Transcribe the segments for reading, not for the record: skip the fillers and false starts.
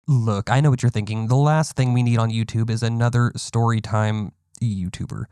Look, I know what you're thinking. The last thing we need on YouTube is another storytime YouTuber.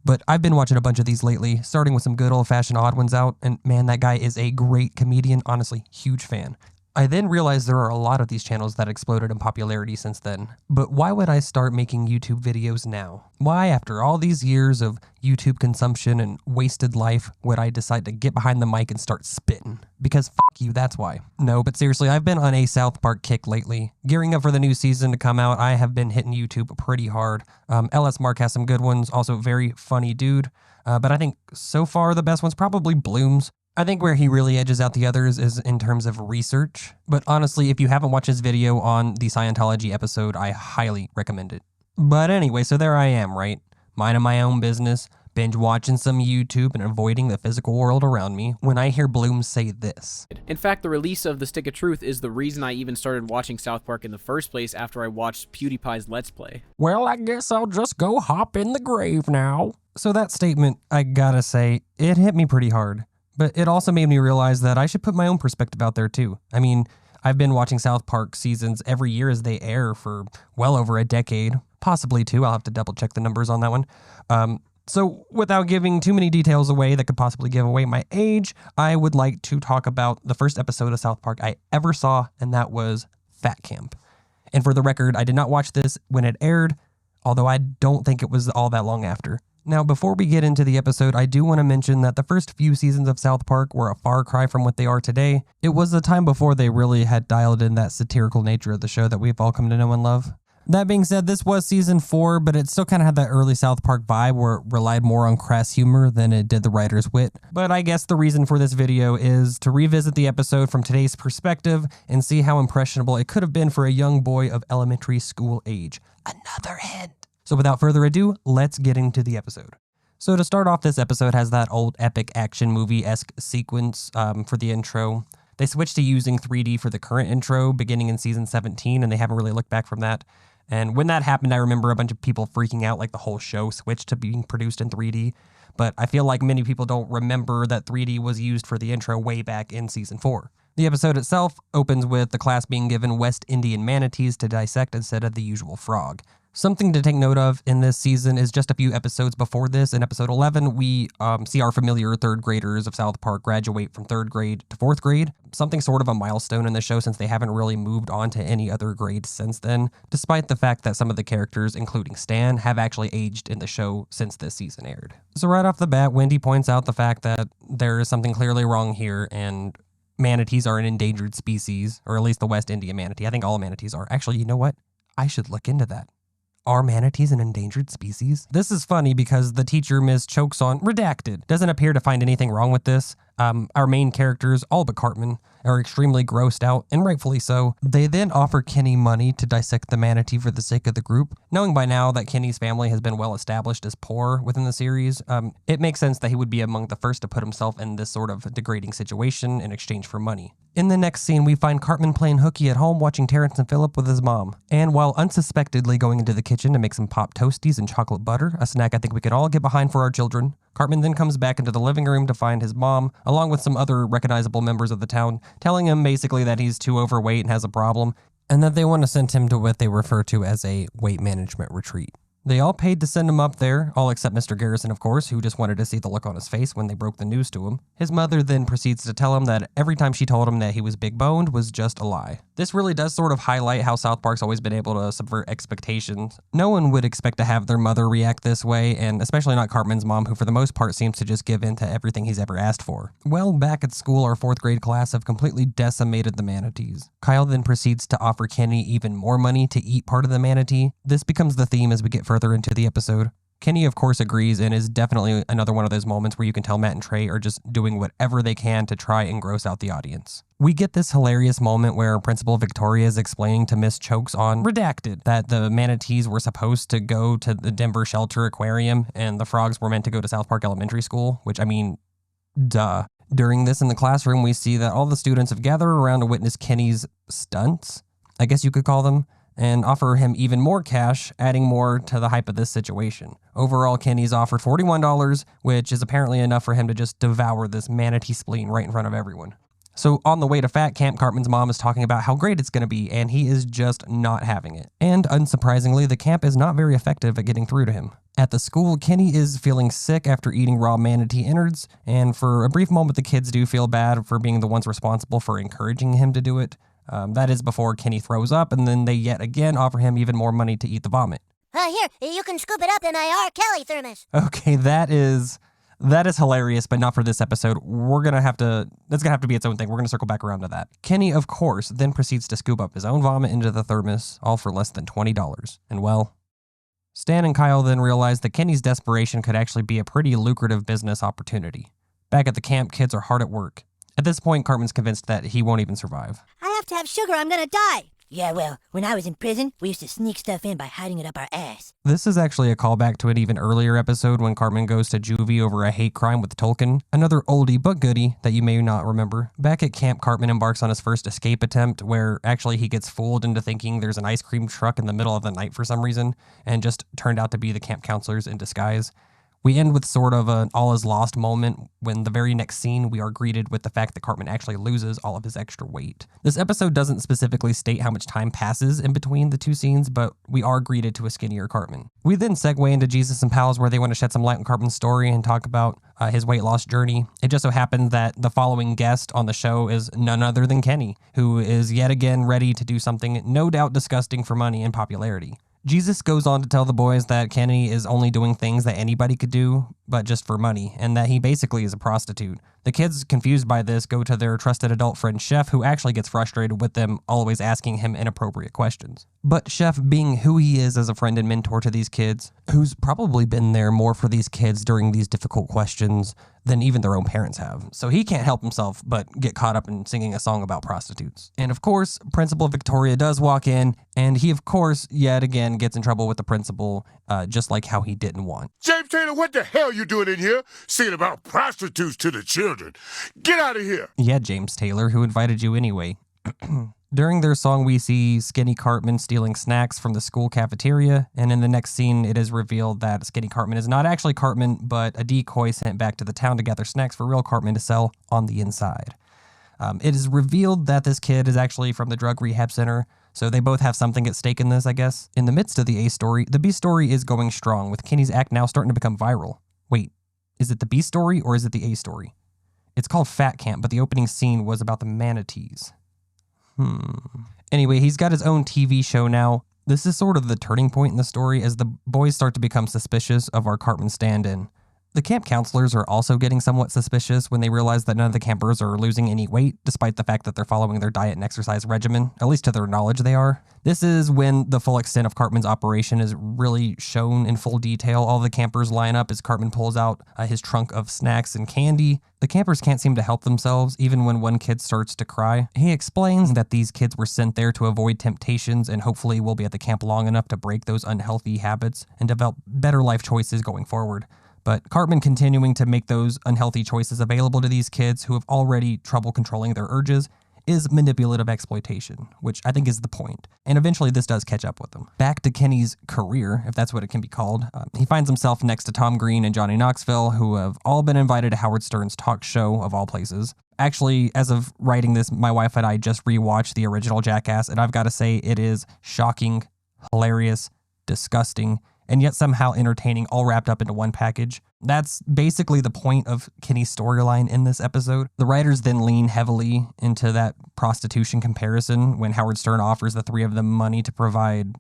But I've been watching a bunch of these lately, starting with some good old-fashioned odd ones out, and man, that guy is a great comedian. Honestly, huge fan. I then realized there are a lot of these channels that exploded in popularity since then. But why would I start making YouTube videos now? Why, after all these years of YouTube consumption and wasted life, would I decide to get behind the mic and start spitting? Because fuck you, that's why. No, but seriously, I've been on a South Park kick lately. Gearing up for the new season to come out, I have been hitting YouTube pretty hard. LS Mark has some good ones, also very funny dude. But I think so far the best one's probably Blooms. I think where he really edges out the others is in terms of research. But honestly, if you haven't watched his video on the Scientology episode, I highly recommend it. But anyway, so there I am, right? Minding my own business, binge watching some YouTube and avoiding the physical world around me when I hear Bloom say this. In fact, the release of The Stick of Truth is the reason I even started watching South Park in the first place after I watched PewDiePie's Let's Play. Well, I guess I'll just go hop in the grave now. So that statement, I gotta say, it hit me pretty hard. But it also made me realize that I should put my own perspective out there too. I mean, I've been watching South Park seasons every year as they air for well over a decade, possibly two. I'll have to double check the numbers on that one. So without giving too many details away that could possibly give away my age, I would like to talk about the first episode of South Park I ever saw, and that was Fat Camp. And for the record, I did not watch this when it aired, although I don't think it was all that long after. Now, before we get into the episode, I do want to mention that the first few seasons of South Park were a far cry from what they are today. It was the time before they really had dialed in that satirical nature of the show that we've all come to know and love. That being said, this was season 4, but it still kind of had that early South Park vibe where it relied more on crass humor than it did the writer's wit. But I guess the reason for this video is to revisit the episode from today's perspective and see how impressionable it could have been for a young boy of elementary school age. Another hint. So without further ado, let's get into the episode. So to start off, this episode has that old epic action movie-esque sequence for the intro. They switched to using 3D for the current intro beginning in season 17, and they haven't really looked back from that. And when that happened, I remember a bunch of people freaking out like the whole show switched to being produced in 3D. But I feel like many people don't remember that 3D was used for the intro way back in season 4. The episode itself opens with the class being given West Indian manatees to dissect instead of the usual frog. Something to take note of in this season is just a few episodes before this. In episode 11, we see our familiar third graders of South Park graduate from 3rd grade to 4th grade. Something sort of a milestone in the show since they haven't really moved on to any other grade since then, despite the fact that some of the characters, including Stan, have actually aged in the show since this season aired. So right off the bat, Wendy points out the fact that there is something clearly wrong here, and manatees are an endangered species, or at least the West Indian manatee. I think all manatees are. Actually, you know what? I should look into that. Are manatees an endangered species? This is funny because the teacher, Ms. Chokeson, redacted, doesn't appear to find anything wrong with this. Our main characters, all but Cartman, are extremely grossed out, and rightfully so. They then offer Kenny money to dissect the manatee for the sake of the group. Knowing by now that Kenny's family has been well established as poor within the series, it makes sense that he would be among the first to put himself in this sort of degrading situation in exchange for money. In the next scene, we find Cartman playing hooky at home watching Terrence and Phillip with his mom. And while unsuspectedly going into the kitchen to make some pop toasties and chocolate butter, a snack I think we could all get behind for our children, Cartman then comes back into the living room to find his mom, along with some other recognizable members of the town, telling him basically that he's too overweight and has a problem, and that they want to send him to what they refer to as a weight management retreat. They all paid to send him up there, all except Mr. Garrison, of course, who just wanted to see the look on his face when they broke the news to him. His mother then proceeds to tell him that every time she told him that he was big-boned was just a lie. This really does sort of highlight how South Park's always been able to subvert expectations. No one would expect to have their mother react this way, and especially not Cartman's mom, who for the most part seems to just give in to everything he's ever asked for. Well, back at school, our 4th grade class have completely decimated the manatees. Kyle then proceeds to offer Kenny even more money to eat part of the manatee. This becomes the theme as we get further into the episode. Kenny, of course, agrees and is definitely another one of those moments where you can tell Matt and Trey are just doing whatever they can to try and gross out the audience. We get this hilarious moment where Principal Victoria is explaining to Miss Chokes on Redacted that the manatees were supposed to go to the Denver Shelter Aquarium and the frogs were meant to go to South Park Elementary School, which, I mean, duh. During this in the classroom, we see that all the students have gathered around to witness Kenny's stunts, I guess you could call them, and offer him even more cash, adding more to the hype of this situation. Overall, Kenny's offered $41, which is apparently enough for him to just devour this manatee spleen right in front of everyone. So on the way to Fat Camp, Cartman's mom is talking about how great it's going to be, and he is just not having it. And unsurprisingly, the camp is not very effective at getting through to him. At the school, Kenny is feeling sick after eating raw manatee innards, and for a brief moment, the kids do feel bad for being the ones responsible for encouraging him to do it. That is before Kenny throws up, and then they yet again offer him even more money to eat the vomit. Here, you can scoop it up in my R. Kelly thermos. Okay, that is hilarious, but not for this episode. That's gonna have to be its own thing. We're gonna circle back around to that. Kenny, of course, then proceeds to scoop up his own vomit into the thermos, all for less than $20. And well, Stan and Kyle then realize that Kenny's desperation could actually be a pretty lucrative business opportunity. Back at the camp, kids are hard at work. At this point, Cartman's convinced that he won't even survive. I have to have sugar, I'm gonna die. Yeah, well, when I was in prison, we used to sneak stuff in by hiding it up our ass. This is actually a callback to an even earlier episode when Cartman goes to juvie over a hate crime with Tolkien, another oldie but goodie that you may not remember. Back at camp, Cartman embarks on his first escape attempt where actually he gets fooled into thinking there's an ice cream truck in the middle of the night for some reason and just turned out to be the camp counselors in disguise. We end with sort of an all is lost moment when the very next scene we are greeted with the fact that Cartman actually loses all of his extra weight. This episode doesn't specifically state how much time passes in between the two scenes, but we are greeted to a skinnier Cartman. We then segue into Jesus and Pals where they want to shed some light on Cartman's story and talk about his weight loss journey. It just so happens that the following guest on the show is none other than Kenny, who is yet again ready to do something no doubt disgusting for money and popularity. Jesus goes on to tell the boys that Kenny is only doing things that anybody could do, but just for money, and that he basically is a prostitute. The kids, confused by this, go to their trusted adult friend Chef, who actually gets frustrated with them always asking him inappropriate questions. But Chef, being who he is as a friend and mentor to these kids, who's probably been there more for these kids during these difficult questions than even their own parents have. So he can't help himself but get caught up in singing a song about prostitutes. And of course, Principal Victoria does walk in, and he of course, yet again, gets in trouble with the principal, just like how he didn't want. James Taylor, what the hell you doing in here? Singing about prostitutes to the children. Get out of here. Yeah, James Taylor, who invited you anyway. During their song, we see Skinny Cartman stealing snacks from the school cafeteria, and in the next scene, it is revealed that Skinny Cartman is not actually Cartman, but a decoy sent back to the town to gather snacks for real Cartman to sell on the inside. It is revealed that this kid is actually from the drug rehab center, so they both have something at stake in this, I guess. In the midst of the A story, the B story is going strong, with Kenny's act now starting to become viral. Wait, is it the B story or is it the A story? It's called Fat Camp, but the opening scene was about the manatees. Anyway, he's got his own TV show now. This is sort of the turning point in the story as the boys start to become suspicious of our Cartman stand-in. The camp counselors are also getting somewhat suspicious when they realize that none of the campers are losing any weight, despite the fact that they're following their diet and exercise regimen, at least to their knowledge they are. This is when the full extent of Cartman's operation is really shown in full detail. All the campers line up as Cartman pulls out his trunk of snacks and candy. The campers can't seem to help themselves, even when one kid starts to cry. He explains that these kids were sent there to avoid temptations and hopefully will be at the camp long enough to break those unhealthy habits and develop better life choices going forward. But Cartman continuing to make those unhealthy choices available to these kids who have already trouble controlling their urges is manipulative exploitation, which I think is the point. And eventually this does catch up with them. Back to Kenny's career, if that's what it can be called. He finds himself next to Tom Green and Johnny Knoxville, who have all been invited to Howard Stern's talk show, of all places. Actually, as of writing this, my wife and I just rewatched the original Jackass, and I've got to say it is shocking, hilarious, disgusting, and yet somehow entertaining, all wrapped up into one package. That's basically the point of Kenny's storyline in this episode. The writers then lean heavily into that prostitution comparison when Howard Stern offers the three of them money to provide,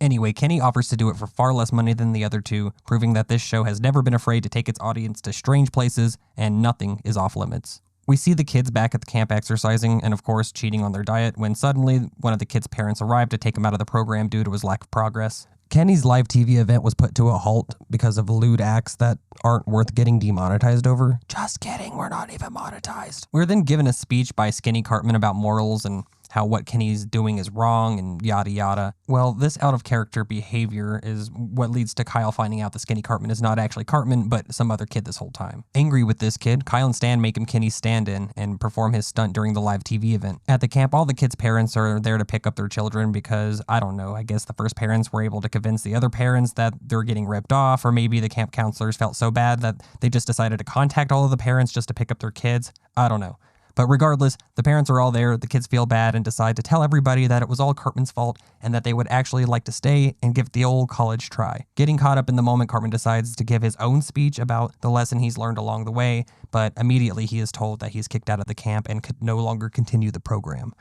Anyway, Kenny offers to do it for far less money than the other two, proving that this show has never been afraid to take its audience to strange places and nothing is off limits. We see the kids back at the camp exercising and, of course, cheating on their diet when suddenly one of the kids' parents arrived to take him out of the program due to his lack of progress. Kenny's live TV event was put to a halt because of lewd acts that aren't worth getting demonetized over. Just kidding, we're not even monetized. We're then given a speech by Skinny Cartman about morals and how what Kenny's doing is wrong and yada yada. Well, this out of character behavior is what leads to Kyle finding out that Skinny Cartman is not actually Cartman, but some other kid this whole time. Angry with this kid, Kyle and Stan make him Kenny's stand-in and perform his stunt during the live TV event. At the camp, all the kids' parents are there to pick up their children because, I don't know, I guess the first parents were able to convince the other parents that they're getting ripped off, or maybe the camp counselors felt so bad that they just decided to contact all of the parents just to pick up their kids. I don't know. But regardless, the parents are all there, the kids feel bad and decide to tell everybody that it was all Cartman's fault and that they would actually like to stay and give it the old college try. Getting caught up in the moment, Cartman decides to give his own speech about the lesson he's learned along the way, but immediately he is told that he's kicked out of the camp and could no longer continue the program.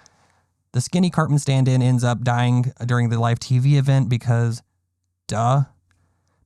The Skinny Cartman stand-in ends up dying during the live TV event because, duh,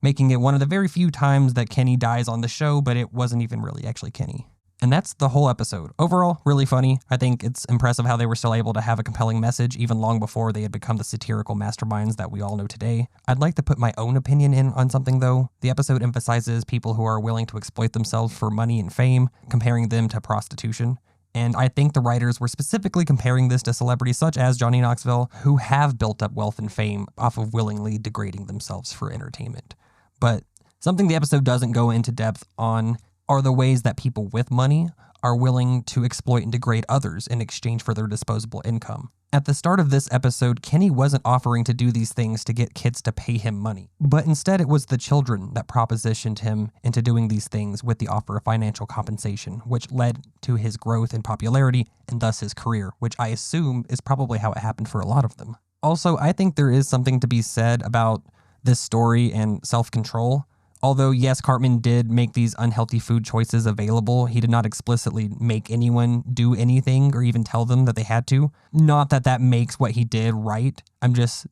making it one of the very few times that Kenny dies on the show, but it wasn't even really actually Kenny. And that's the whole episode. Overall, really funny. I think it's impressive how they were still able to have a compelling message even long before they had become the satirical masterminds that we all know today. I'd like to put my own opinion in on something though. The episode emphasizes people who are willing to exploit themselves for money and fame, comparing them to prostitution. And I think the writers were specifically comparing this to celebrities such as Johnny Knoxville, who have built up wealth and fame off of willingly degrading themselves for entertainment. But something the episode doesn't go into depth on are the ways that people with money are willing to exploit and degrade others in exchange for their disposable income. At the start of this episode, Kenny wasn't offering to do these things to get kids to pay him money, but instead it was the children that propositioned him into doing these things with the offer of financial compensation, which led to his growth in popularity and thus his career, which I assume is probably how it happened for a lot of them. Also, I think there is something to be said about this story and self-control. Although, yes, Cartman did make these unhealthy food choices available, he did not explicitly make anyone do anything or even tell them that they had to. Not that that makes what he did right. I'm just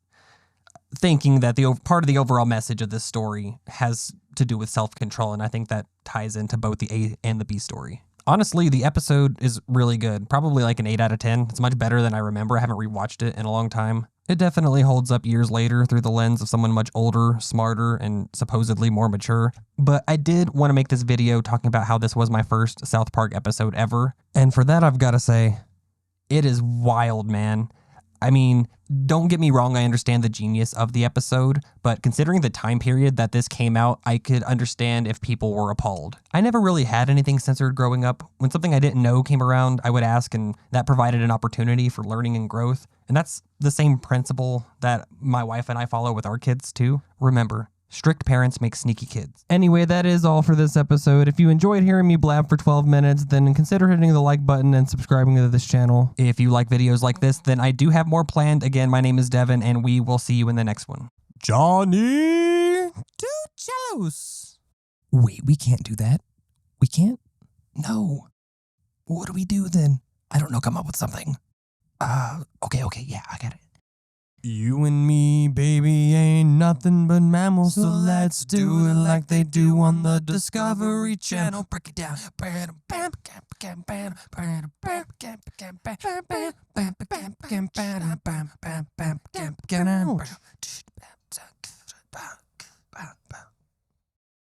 thinking that the part of the overall message of this story has to do with self-control, and I think that ties into both the A and the B story. Honestly, the episode is really good. Probably like an 8 out of 10. It's much better than I remember. I haven't rewatched it in a long time. It definitely holds up years later through the lens of someone much older, smarter, and supposedly more mature. But I did want to make this video talking about how this was my first South Park episode ever. And for that, I've got to say, it is wild, man. I mean, don't get me wrong, I understand the genius of the episode, but considering the time period that this came out, I could understand if people were appalled. I never really had anything censored growing up. When something I didn't know came around, I would ask, and that provided an opportunity for learning and growth. And that's the same principle that my wife and I follow with our kids too. Remember, strict parents make sneaky kids. Anyway, that is all for this episode. If you enjoyed hearing me blab for 12 minutes, then consider hitting the like button and subscribing to this channel. If you like videos like this, then I do have more planned. Again, my name is Devin, and we will see you in the next one. Johnny Two Cellos. Wait, we can't do that. We can't? No. What do we do then? I don't know, come up with something. Okay, yeah, I got it. You and me, baby, ain't nothing but mammals, so let's do it like they do on the Discovery Channel. Break it down.